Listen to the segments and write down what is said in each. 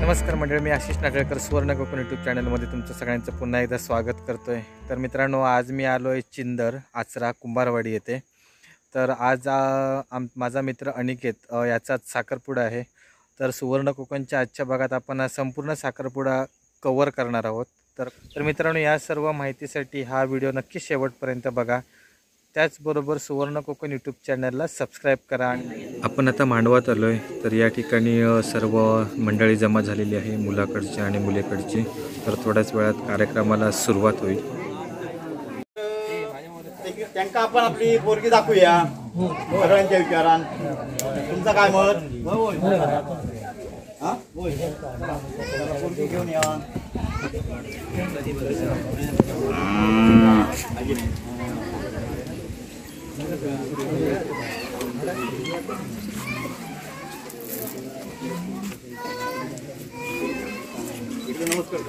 नमस्कार मंडळी, मी आशिष नाटळकर सुवर्ण कोकण यूट्यूब चॅनलमध्ये तुमचं सगळ्यांचं पुन्हा एकदा स्वागत करतोय। तर मित्रांनो, आज मी आलो आहे चिंदर आचरा कुंभारवाडी येथे। तर आज माझा मित्र अनिकेत याचाच साखरपुडा आहे। तर सुवर्ण कोकणच्या आजच्या भागात आपण संपूर्ण साखरपुडा कव्हर करणार आहोत। तर मित्रांनो, या सर्व माहितीसाठी हा व्हिडिओ नक्की शेवटपर्यंत बघा। त्याचबरोबर सुवर्ण कोकण यूट्यूब चॅनलला सबस्क्राईब करा। आपण आता मांडवात आलो आहे। तर या ठिकाणी सर्व मंडळी जमा झालेली आहे, मुलाकडची आणि मुलीकडची। तर थोड्याच वेळात कार्यक्रमाला सुरुवात होईल। त्यांना आपण आपली पोरगी दाखवूया सगळ्यांच्या विचारान। तुमचं काय मत? हां पोरगी घेऊन या। नमस्कार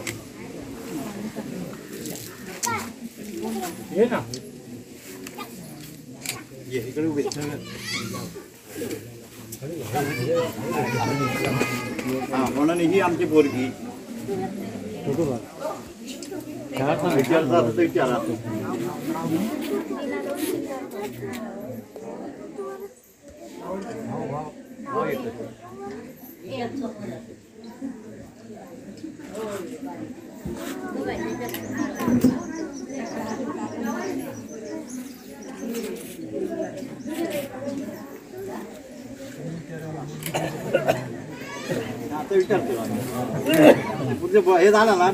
ये ना, ये इकडे उभे। हां म्हणून ही आमची पोरगी विचारता विचारा। आता विचारतो हे झालं ना,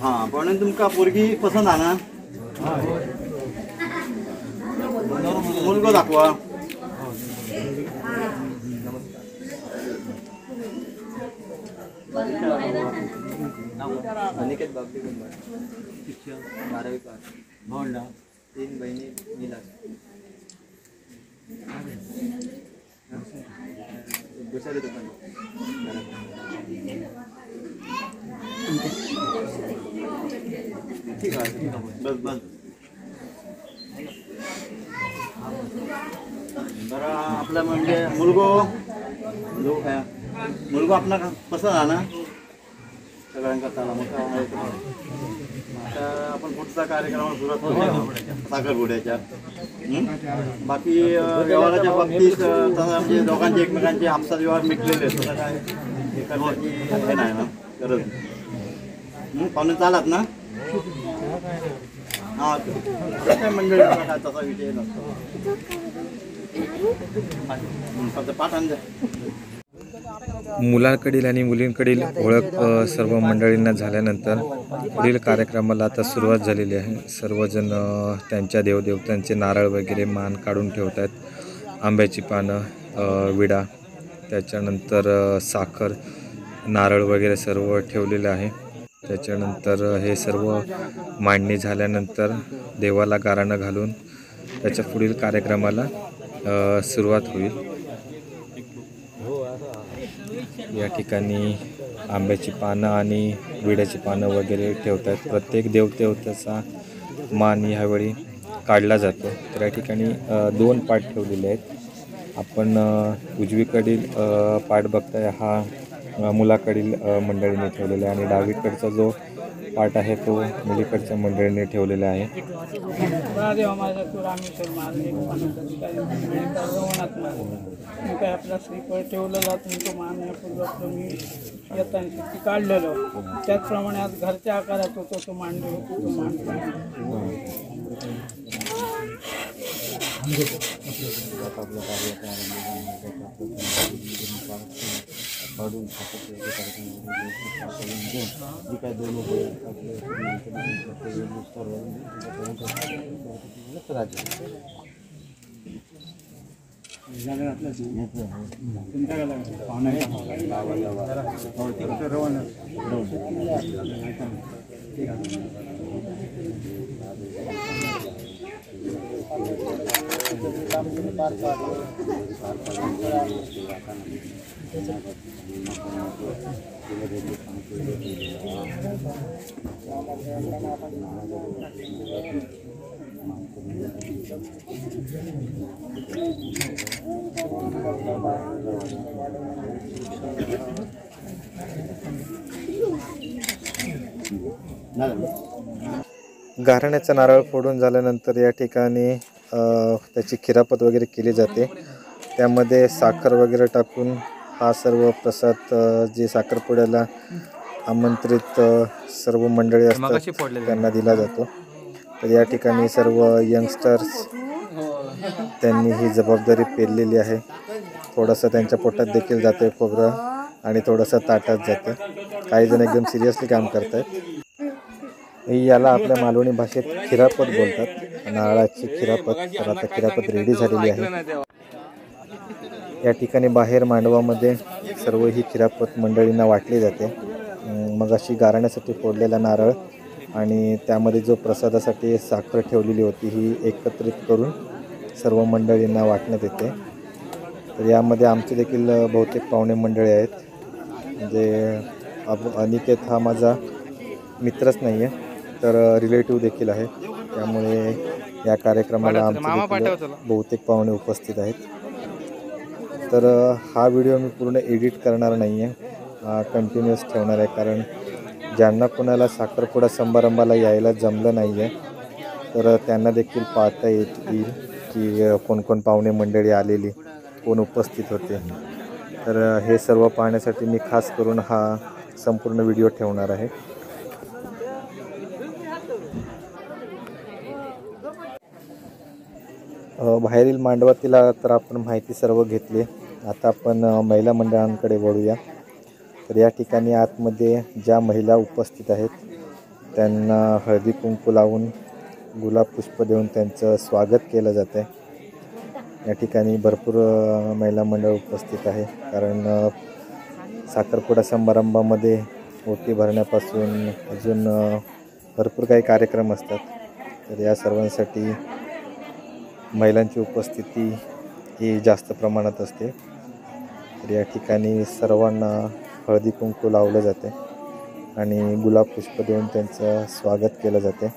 हां पण तुमका पोरगी पसंत आहे ना? मुलगा दाखवा। अनिकेत बाबली कुंभार, शिक्षण 12वी पास, भावंडा 3 बहिणी मिलास। दुसरे दुकान ठीक आहे, बस बस बरं। आपलं म्हणजे मुलगो आपला पसंत आहे ना सगळ्यांका? चला मग आता आपण पुढचा कार्यक्रमाला सुरुवात करूया साखरपुड्याच्या। बाकी व्यवहाराच्या बाबतीत तसं आमचे दोघांचे एकमेकांचे आपसात व्यवहार मिटलेले आहेत, तसं काय हे करण्याची हे नाही ना गरज। पाहुणे चालात ना? हां काय मंडळी काय तसा विषय नसतो। फक्त पाठ आणजा। मुलांकडील आणि मुलींकडील ओळख सर्व मंडळींना झाल्यानंतर पुढील कार्यक्रमाला आता सुरुवात झालेली आहे। सर्वजण त्यांच्या देवदेवतांचे नारळ वगैरे मान काढून ठेवत आहेत। आंब्याची पानं, विडा, त्याच्यानंतर साखर, नारळ वगैरे सर्व ठेवलेलं आहे। त्याच्यानंतर हे सर्व मांडणी झाल्यानंतर देवाला गाराणं घालून त्याच्या पुढील कार्यक्रमाला सुरुवात होईल। या ठिकाणी आंब्याची पानं आणि विड्याची पानं वगैरे ठेवतात। प्रत्येक देवदेवताचा मान ह्यावेळी काढला जातो। तर या ठिकाणी 2 पाट ठेवलेले आहेत। आपण उजवीकडील पाट बघताय हा मुलाकडील मंडळीने ठेवलेला आहे आणि डावीकडचा जो पाट आहे तो मुलीकडच्या मंडळीने ठेवलेला आहे। आपला श्रीफळ ठेवलेला तुमचं मान मी येताना काढलेलं, त्याचप्रमाणे आज घरच्या आकारात होतो तो मांडले होतो तो काढून जी काय दोन घराण्याचा नारळ फोडून झाल्यानंतर या ठिकाणी त्याची खिरापत वगैरे केली जाते. त्यामध्ये साखर वगैरे टाकून हा सर्व प्रसाद जे साखरपुड्याला आमंत्रित सर्व मंडळी असतात त्यांना दिला जातो. तर या ठिकाणी सर्व यंगस्टर्स त्यांनी ही जबाबदारी पेललेली आहे. थोडंसं त्यांच्या पोटात देखील जाते खोबरं आणि थोडंसं ताटात जातं. काही जण एकदम सिरियसली काम करत आहेत. याला आपल्या मालवणी भाषेत खिरापत बोलतात, नारळाची खिरापत. तर आता खिरापत रेडी झालेली आहे. या ठिकाणी बाहेर मांडवामध्ये सर्व ही खिरापत मंडळींना वाटली जाते. मग अशी गारण्यासाठी फोडलेला नारळ आणि त्यामध्ये जो प्रसादासाठी साखर ठेवलेली होती ही एकत्रित करून सर्व मंडळींना वाटण्यात येते. तर यामध्ये आमचे देखील बहुतेक पाहुणे मंडळी आहेत. म्हणजे अनिकेत हा माझा मित्रच नाही आहे तर रिलेटिव्ह देखील आहे. त्यामुळे या कार्यक्रमाला आमचे बहुतेक पाहुणे उपस्थित आहेत. तर हा व्हिडिओ मी पूर्ण एडिट करणार नाही आहे, कंटिन्युअस ठेवणार आहे. कारण ज्यांना कोणाला साखरपुडा समारंभाला यायला जमलं नाही आहे तर त्यांना देखील पाहता येईल की कोणकोण पाहुणे मंडळी आलेली, कोण उपस्थित होते. तर हे सर्व पाहण्यासाठी मी खास करून हा संपूर्ण व्हिडिओ ठेवणार आहे. बाहेरील मांडवातील तर आपण माहिती सर्व घेतली. आता आपण महिला मंडळांकडे वळूया. तर या ठिकाणी आतमध्ये ज्या महिला उपस्थित आहेत त्यांना हळदी कुंकू लावून गुलाब पुष्प देऊन त्यांचं स्वागत केलं जातं आहे. या ठिकाणी भरपूर महिला मंडळ उपस्थित आहे. कारण साखरपुडा समारंभामध्ये ओटी भरण्यापासून अजून भरपूर काही कार्यक्रम असतात. तर या सर्वांसाठी महिलांची उपस्थिती ही जास्त प्रमाणात असते. तर या ठिकाणी सर्वांना हळदी कुंकू लावलं जाते आणि गुलाब पुष्प देऊन त्यांचं स्वागत केलं जाते.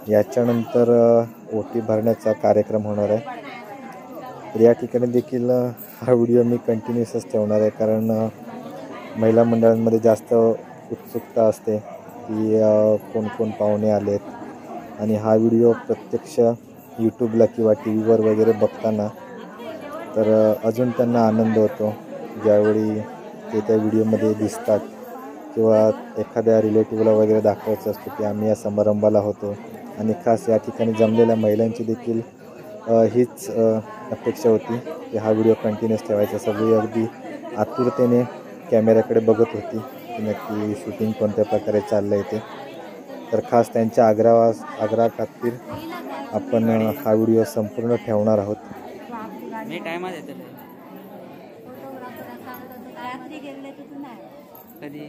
याच्यानंतर ओटी भरण्याचा कार्यक्रम होणार आहे. तर या ठिकाणी देखील हा व्हिडिओ मी कंटिन्युअसच ठेवणार आहे. कारण महिला मंडळांमध्ये जास्त उत्सुकता असते की कोण पाहुणे आलेत आणि हा व्हिडिओ प्रत्यक्ष यूट्यूबला किंवा टी व्हीवर वगैरे बघताना तर अजून त्यांना आनंद होतो ज्यावेळी ते त्या व्हिडिओमध्ये दिसतात किंवा एखाद्या रिलेटिव्हला वगैरे दाखवायचं असतं की आम्ही या समारंभाला होतो. आणि खास या ठिकाणी जमलेल्या महिलांची देखील हीच अपेक्षा होती की हा व्हिडिओ कंटिन्युअस ठेवायचा. सगळी अगदी आतुरतेने कॅमेऱ्याकडे बघत होती की नक्की शूटिंग कोणत्या प्रकारे चाललं आहे ते. तर खास त्यांच्या आग्रहाखातीर आपण हा व्हिडिओ संपूर्ण ठेवणार आहोत. मी टायमात येते कधी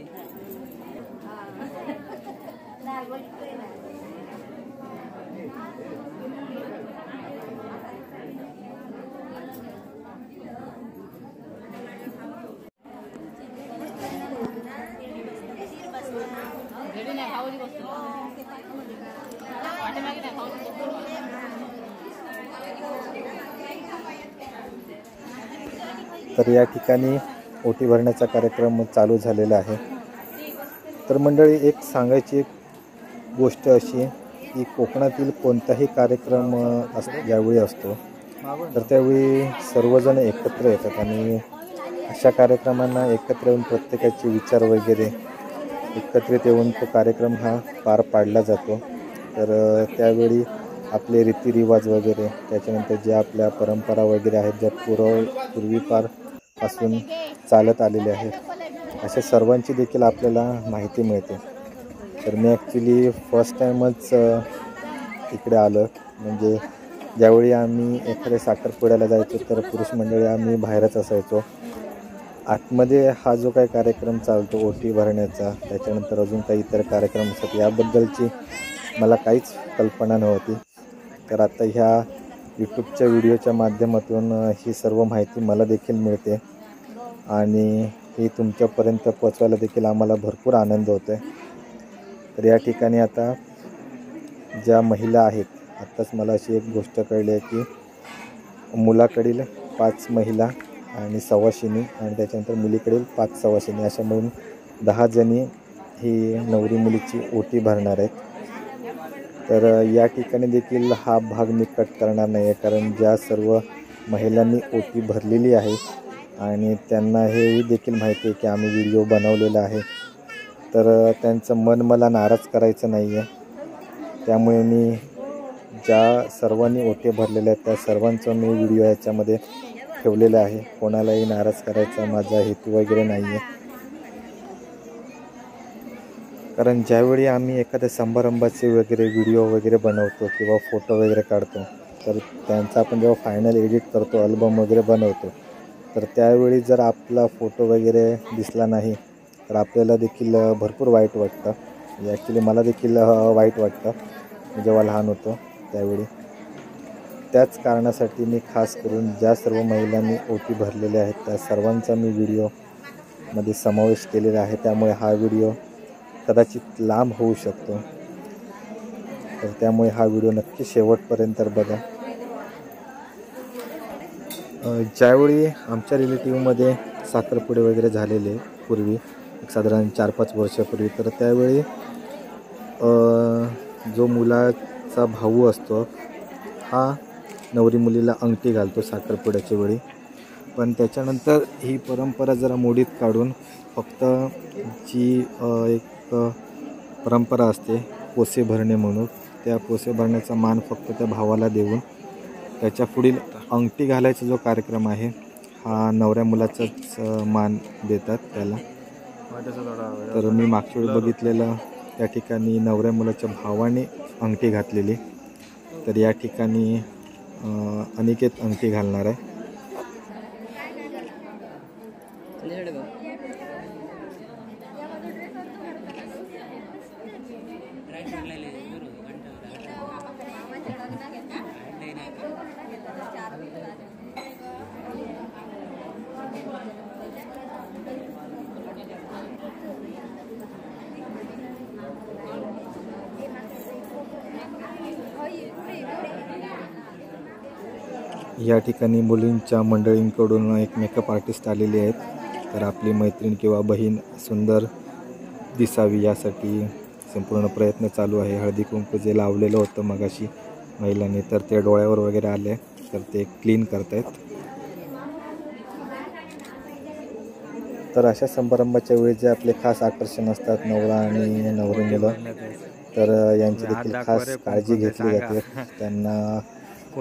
तर या ठिकाणी ओटी भरण्याचा कार्यक्रम चालू झालेला आहे. तर मंडळी, एक सांगायची एक गोष्ट अशी आहे की कोकणातील कोणताही कार्यक्रम ज्यावेळी असतो तर त्यावेळी सर्वजण एकत्र येतात आणि अशा कार्यक्रमांना एकत्र येऊन प्रत्येकाचे विचार वगैरे एकत्रित येऊन तो कार्यक्रम हा पार पाडला जातो. तर त्यावेळी आपले रीतिरिवाज वगैरे, त्याच्यानंतर ज्या आपल्या परंपरा वगैरे आहेत ज्या पूर्वीपारपासून चालत आलेले आहेत, अशा सर्वांची देखील आपल्याला माहिती मिळते. तर मी ॲक्च्युली फर्स्ट टाईमच इकडे आलो. म्हणजे ज्यावेळी आम्ही एखाद्या साखरपुड्याला जायचो तर पुरुष मंडळी आम्ही बाहेरच असायचो. आतमध्ये हा जो काही कार्यक्रम चालतो ओटी भरण्याचा, त्याच्यानंतर अजून काही इतर कार्यक्रम असतात, याबद्दलची मला काहीच कल्पना नव्हती. तर आता ह्या यूट्यूबच्या व्हिडिओच्या माध्यमातून ही सर्व माहिती मला देखील मिळते आणि ही तुमच्यापर्यंत पोचवायला देखील आम्हाला भरपूर आनंद होतो आहे. तर या ठिकाणी आता ज्या महिला आहेत आत्ताच मला अशी एक गोष्ट कळली आहे की मुलाकडील 5 महिला आणि सवाशिनी आणि त्याच्यानंतर मुलीकडील 5 सवाशिनी अशा मिळून 10 जणी ही नवरी मुलीची ओटी भरणार आहेत. तर या ठिकाणी देखील हा भाग मी कट करणार नाही आहे, कारण ज्या सर्व महिलांनी ओटी भरलेली आहे आणि त्यांना हेही देखील माहिती आहे की आम्ही व्हिडिओ बनवलेला आहे, तर त्यांचं मन मला नाराज करायचं नाही आहे. त्यामुळे मी ज्या सर्वांनी ओटे भरलेले आहेत त्या सर्वांचा मी व्हिडिओ याच्यामध्ये ठेवलेला आहे. कोणालाही नाराज करायचा माझा हेतू वगैरे नाही आहे. कारण ज्यावेळी आम्ही एखाद्या समारंभाचे वगैरे व्हिडिओ वगैरे बनवतो किंवा फोटो वगैरे काढतो, तर त्यांचा आपण जेव्हा फायनल एडिट करतो, अल्बम वगैरे बनवतो, तर त्यावेळी जर आपला फोटो वगैरे दिसला नाही तर आपल्याला देखील भरपूर वाईट वाटतं. ॲक्च्युली मला देखील वाईट वाटतं जेव्हा लहान होतो त्यावेळी. त्याच कारणासाठी मी खास करून ज्या सर्व महिलांनी ओटी भरलेल्या आहेत त्या सर्वांचा मी व्हिडिओमध्ये समावेश केलेला आहे. त्यामुळे हा व्हिडिओ कदाचित लांब होऊ शकतो, तर त्यामुळे हा व्हिडिओ नक्की शेवटपर्यंत बघा. ज्यावेळी आमच्या रिलेटिव्हमध्ये साखरपुडे वगैरे झालेले पूर्वी, एक साधारण 4-5 वर्षापूर्वी, तर त्यावेळी जो मुलाचा भाऊ असतो हा नवरी मुलीला अंगठी घालतो साखरपुड्याच्या वेळी. पण त्याच्यानंतर ही परंपरा जरा मोडीत काढून फक्त जी एक परंपरा असते पोसे भरणे म्हणून, त्या पोसे भरण्याचा मान फक्त त्या भावाला देऊन त्याच्या पुढील अंगठी घालायचा जो कार्यक्रम आहे हा नवऱ्या मुलाचाच मान देतात त्याला. तर मी मागच्या वेळी बघितलेलं त्या ठिकाणी नवऱ्या मुलाच्या भावाने अंगठी घातलेली, तर या ठिकाणी अनिकेत अंगठी घालणार आहे. या ठिकाणी मुलींच्या मंडळींकडून एक मेकअप आर्टिस्ट आलेले आहेत. तर आपली मैत्रीण किंवा बहीण सुंदर दिसावी यासाठी संपूर्ण प्रयत्न चालू आहे. हळदी कुंकू जे लावलेलं होतं मगाशी महिलांनी, तर ते डोळ्यावर वगैरे आले, तर ते क्लीन करतायत. तर अशा समारंभाच्या वेळी जे आपले खास आकर्षण असतात नवरा आणि नवरी मुलं, तर यांची देखील खास काळजी घेतली जाते. त्यांना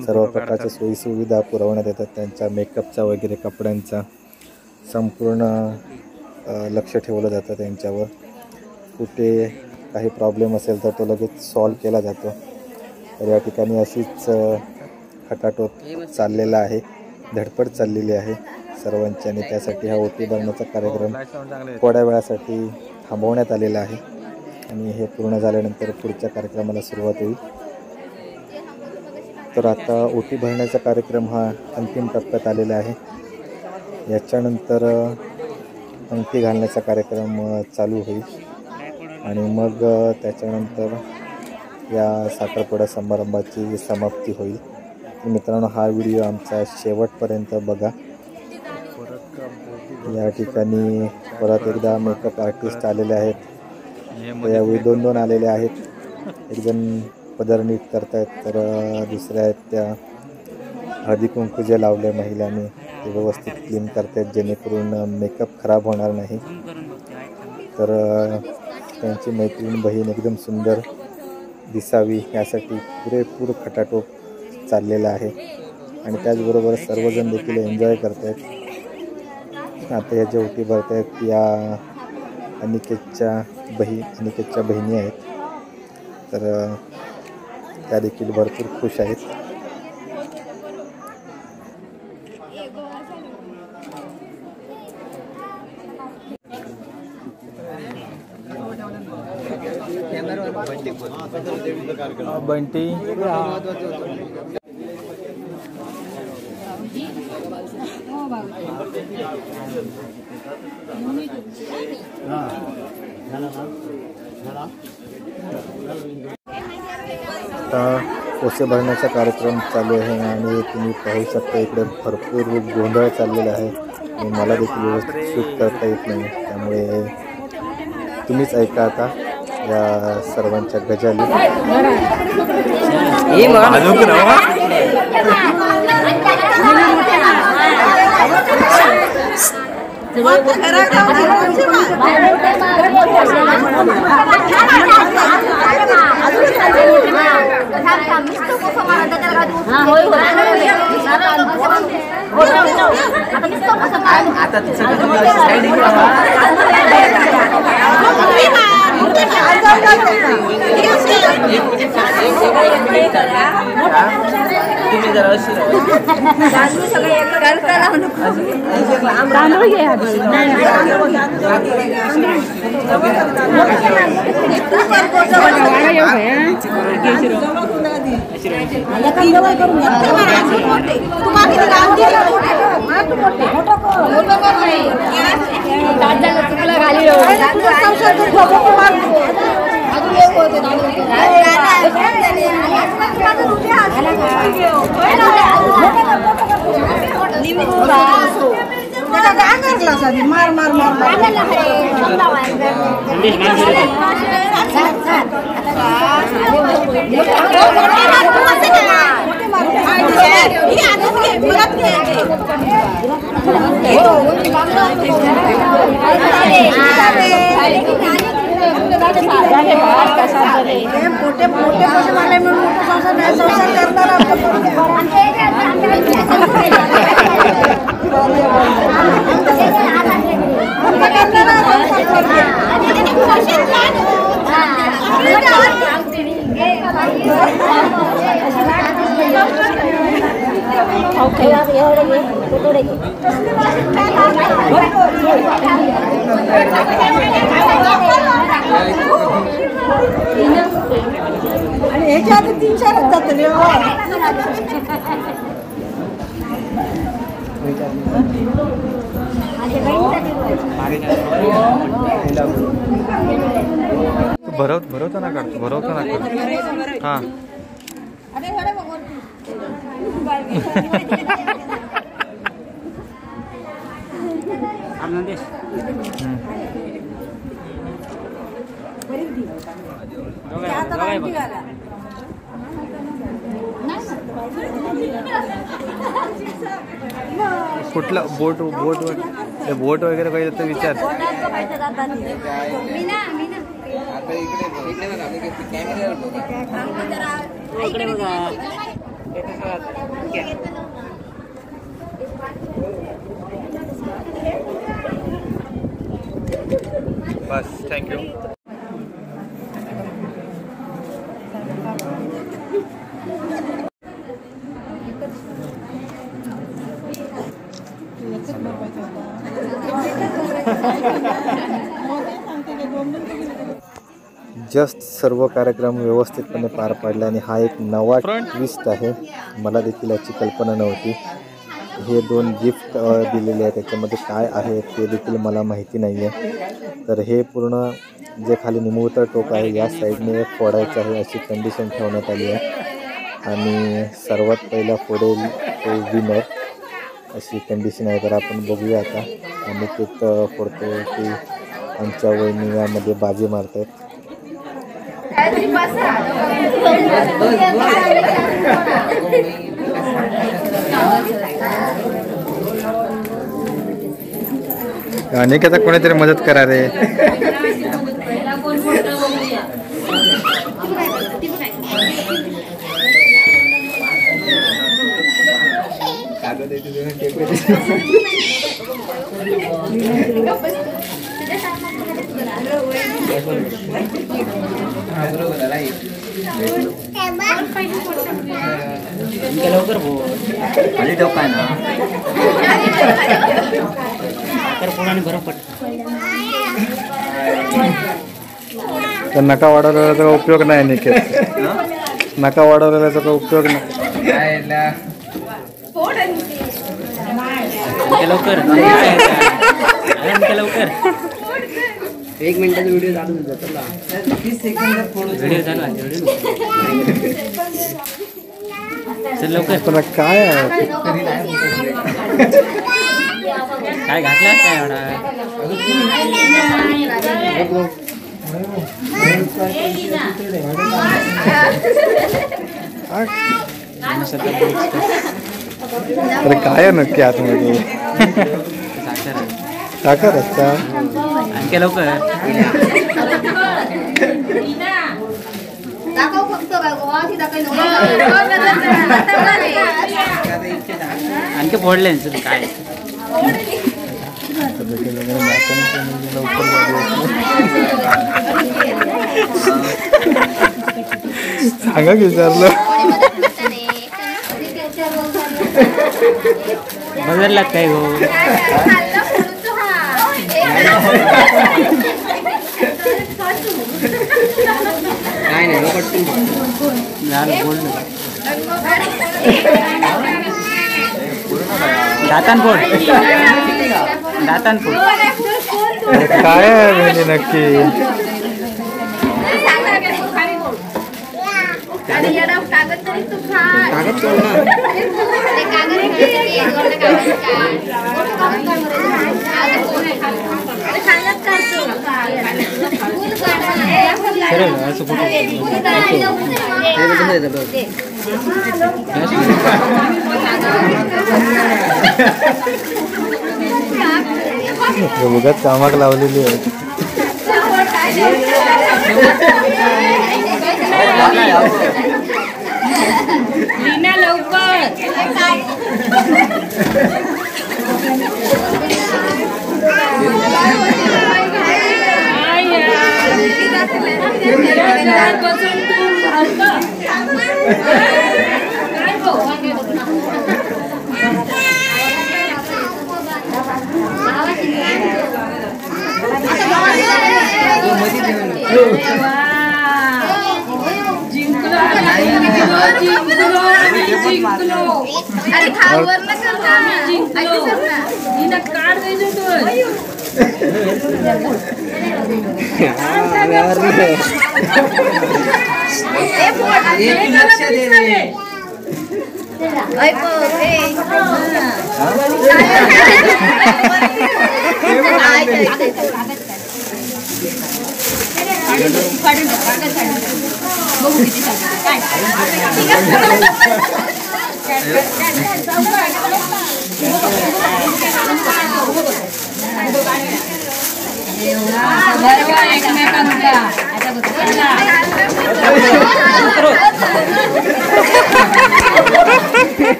सर्व प्रकारच्या सोयीसुविधा पुरवण्यात येतात. त्यांच्या मेकअपचा वगैरे कपड्यांचा संपूर्ण लक्ष ठेवलं जातं त्यांच्यावर. कुठे काही प्रॉब्लेम असेल तर तो लगेच सॉल्व केला जातो. तर या ठिकाणी अशीच खटाटोप चाललेला आहे, धडपड चाललेली आहे सर्वांची, आणि त्यासाठी हा ओटी भरण्याचा कार्यक्रम थोड्या वेळासाठी थांबवण्यात आलेला आहे. आणि हे पूर्ण झाल्यानंतर पुढच्या कार्यक्रमाला सुरुवात होईल. तर आता ओटी भरण्याचा कार्यक्रम हा अंतिम टप्प्यात आलेला आहे. याच्यानंतर अंगठी घालण्याचा कार्यक्रम चालू होईल आणि मग त्याच्यानंतर या साखरपुडा समारंभाची समाप्ती होईल. मित्रांनो, हा व्हिडिओ आमचा शेवटपर्यंत बघा. या ठिकाणी परत एकदा मेकअप आर्टिस्ट आलेले आहेत. यावेळी 2 आलेले आहेत. एक जण पदर नीट करतायत, तर दुसऱ्या आहेत त्या हळदी कुंकू जे लावले महिलांनी ते व्यवस्थित क्लीन करतायत, जेणेकरून मेकअप खराब होणार नाही. तर त्यांची मैत्रीण बहीण एकदम सुंदर दिसावी यासाठी पुरेपूर खटाटोप चाललेला आहे. आणि त्याचबरोबर सर्वजण देखील एन्जॉय करत आहेत. आता या ज्या ओटी भरत आहेत या अनिकेतच्या बहिणी आहेत. तर त्या देखील भरपूर खुश आहेत. बंटी आता कोसे भरण्याचा कार्यक्रम चालू आहे आणि तुम्ही पाहू शकता इकडे भरपूर गोंधळ चाललेला आहे आणि मला देखील व्यवस्थित शूट करता येत नाही, त्यामुळे तुम्हीच ऐका आता या सर्वांच्या गजाली. मार मार मार मोठे मोठे पैसे मारले म्हणून संसार करणार आणि ह्याच्या आधी 3-4 जातं भरवता ना काढतो हां. कुठला बोट वगैरे पाहिजे तर विचार. बस थँक्यू. जस्ट सर्व कार्यक्रम व्यवस्थितपणे पार पाडला आणि हा एक नवा ट्विस्ट आहे. मला देखील याची कल्पना नव्हती. हे 2 गिफ्ट दिलेले आहे, त्याच्यामध्ये काय आहे ते देखील मला माहिती नाही आहे. तर हे पूर्ण जे खाली निमुळतं टोक आहे या साईडने फोडायचं आहे अशी कंडिशन ठेवण्यात आली आहे आणि सर्वात पहिला फोडेल तो विनर अशी कंडिशन आहे. तर आपण बघूया आता आम्ही ते फोडतो की आमच्या वहिनी यामध्ये बाजी मारत आहेत. अनेक आता कोणीतरी मदत करा रे. लवकर खाली ठेव काय ना तर पुढे बरं पडतं. नका वाढवलेला उपयोग नाही निकेत. नका वाढवलेला उपयोग नाही. लवकर लवकर 1 मिनिटाचा व्हिडिओ चालू होता. 30 सेकंदात व्हिडिओ चालू आहे. चल लवकर. तुला काय आहे? काय घातला काय एवढा? अरे काय आहे नक्की आतमध्ये? साखर आहे. साखर असता. आणखी लवकर. दाखव फक्त काय गोवा ती दाखव आणखी फोडले चल काय. सांगा की विचारलं. बदलला काय गो? काय नाही बोल. दातान फोड. दातान फोड. अरे काय आहे म्हणजे नक्की? उगाच कामाक लावलेली आहे. अरे खावर न करता जिंकलो कार्ड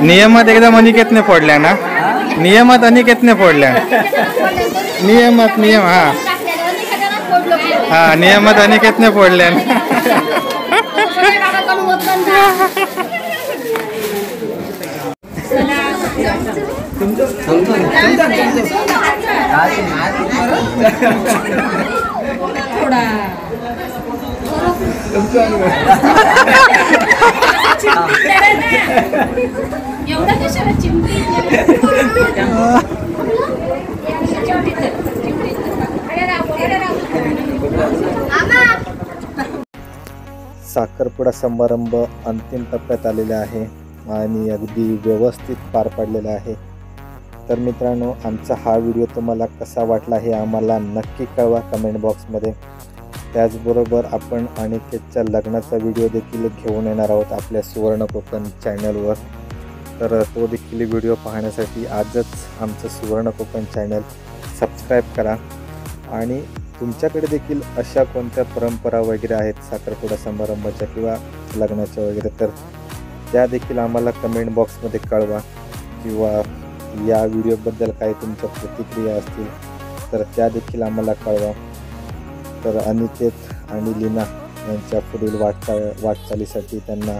नियमात एकदम अनिकेतने फोडल्या ना. नियमात अनिकेतने फोडल्या. नियमात नियम हा नियमात अनिकेतने फोडल्या. एवढं कशाला चिमटी साखरपुडा समारंभ अंतिम टप्प्यात आलेला आहे आणि अगदी व्यवस्थित पार पडलेला आहे. तर मित्रांनो, आमचा हा व्हिडिओ तुम्हाला कसा वाटला हे आम्हाला नक्की कळवा कमेंट बॉक्समध्ये. त्याचबरोबर आपण अनिकेतच्या लग्नाचा व्हिडिओ देखील घेऊन येणार आहोत आपल्या सुवर्ण कोकण चॅनलवर. तर तो देखील व्हिडिओ पाहण्यासाठी आजच आमचं सुवर्ण कोकण चॅनल सबस्क्राईब करा. आणि तुमच्याकडे देखील अशा कोणत्या परंपरा वगैरे आहेत साखरपुडा समारंभाच्या किंवा लग्नाच्या वगैरे, तर त्या देखील आम्हाला कमेंट बॉक्समध्ये कळवा. किंवा या व्हिडिओबद्दल काही तुमच्या प्रतिक्रिया असतील तर त्या देखील आम्हाला कळवा. तर अनिकेत आणि लीना यांच्या पुढील वाटचालीसाठी त्यांना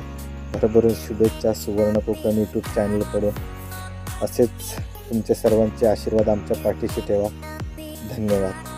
भरभरून शुभेच्छा सुवर्ण कोकण यूट्यूब चॅनलकडून. असेच तुमचे सर्वांचे आशीर्वाद आमच्या पाठीशी ठेवा. धन्यवाद.